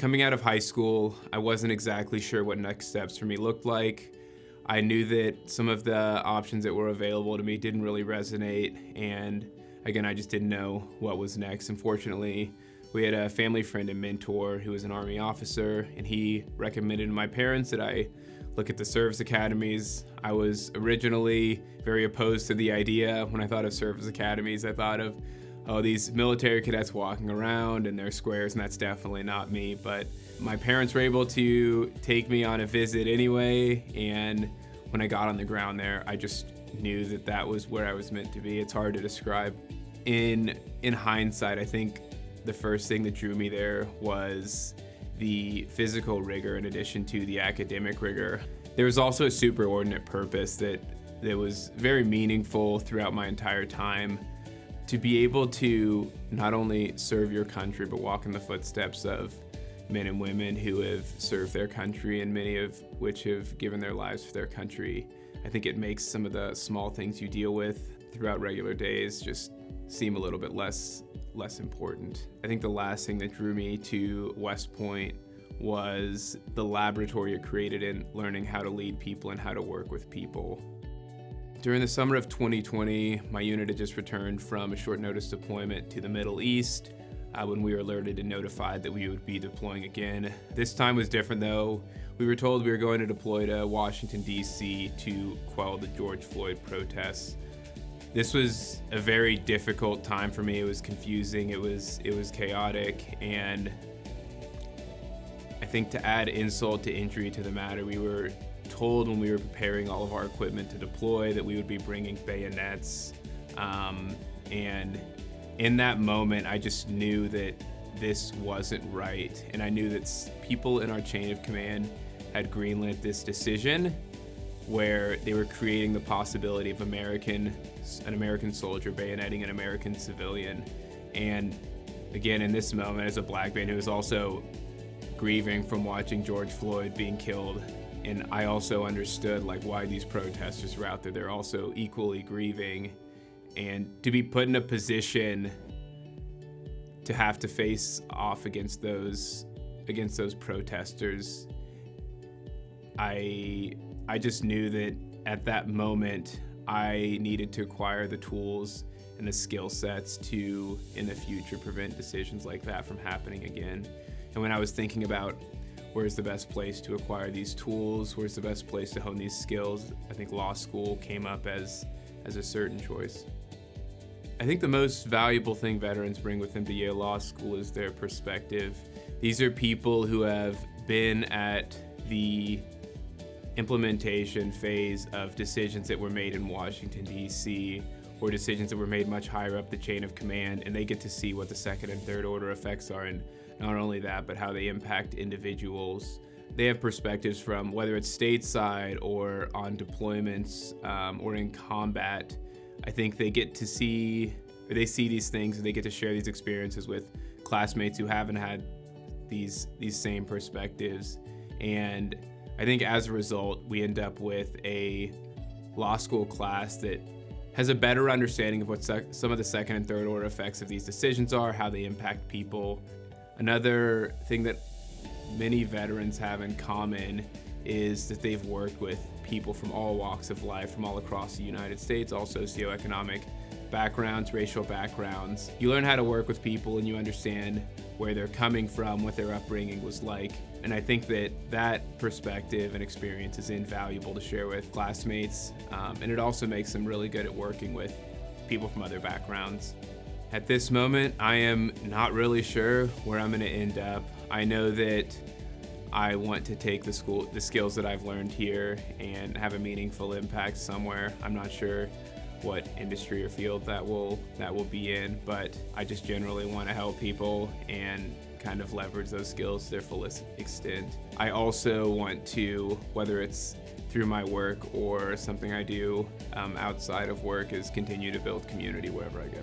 Coming out of high school, I wasn't exactly sure what next steps for me looked like. I knew that some of the options that were available to me didn't really resonate, and again, I just didn't know what was next. Unfortunately, we had a family friend and mentor who was an Army officer, and he recommended to my parents that I look at the service academies. I was originally very opposed to the idea. When I thought of service academies, I thought of, oh, these military cadets walking around in their squares, and that's definitely not me. But my parents were able to take me on a visit anyway, and when I got on the ground there, I just knew that that was where I was meant to be. It's hard to describe. In hindsight, I think the first thing that drew me there was the physical rigor in addition to the academic rigor. There was also a superordinate purpose that was very meaningful throughout my entire time. To be able to not only serve your country, but walk in the footsteps of men and women who have served their country, and many of which have given their lives for their country. I think it makes some of the small things you deal with throughout regular days just seem a little bit less important. I think the last thing that drew me to West Point was the laboratory it created in learning how to lead people and how to work with people. During the summer of 2020, my unit had just returned from a short notice deployment to the Middle East when we were alerted and notified that we would be deploying again. This time was different though. We were told we were going to deploy to Washington, D.C. to quell the George Floyd protests. This was a very difficult time for me. It was confusing, it was chaotic, and I think to add insult to injury to the matter, we were told when we were preparing all of our equipment to deploy that we would be bringing bayonets, and in that moment I just knew that this wasn't right, and I knew that people in our chain of command had greenlit this decision where they were creating the possibility of an American soldier bayoneting an American civilian. And again, in this moment, as a black man who was also grieving from watching George Floyd being killed, and I also understood why these protesters were out there. They're also equally grieving, and to be put in a position to have to face off against those protesters, I just knew that at that moment I needed to acquire the tools and the skill sets to, in the future, prevent decisions like that from happening again. And when I was thinking about where's the best place to acquire these tools, where's the best place to hone these skills, I think law school came up as a certain choice. I think the most valuable thing veterans bring with them to Yale Law School is their perspective. These are people who have been at the implementation phase of decisions that were made in Washington, D.C., or decisions that were made much higher up the chain of command, and they get to see what the second and third order effects are, and not only that, but how they impact individuals. They have perspectives from whether it's stateside or on deployments or in combat. I think they get to see, or they see these things, and they get to share these experiences with classmates who haven't had these same perspectives. And I think as a result, we end up with a law school class that has a better understanding of what some of the second and third order effects of these decisions are, how they impact people. Another thing that many veterans have in common is that they've worked with people from all walks of life, from all across the United States, all socioeconomic backgrounds, racial backgrounds. You learn how to work with people, and you understand where they're coming from, what their upbringing was like. And I think that perspective and experience is invaluable to share with classmates, and it also makes them really good at working with people from other backgrounds. At this moment, I am not really sure where I'm going to end up. I know that I want to take the skills that I've learned here and have a meaningful impact somewhere. I'm not sure what industry or field that will be in, but I just generally want to help people and kind of leverage those skills to their fullest extent. I also want to, whether it's through my work or something I do outside of work, is continue to build community wherever I go.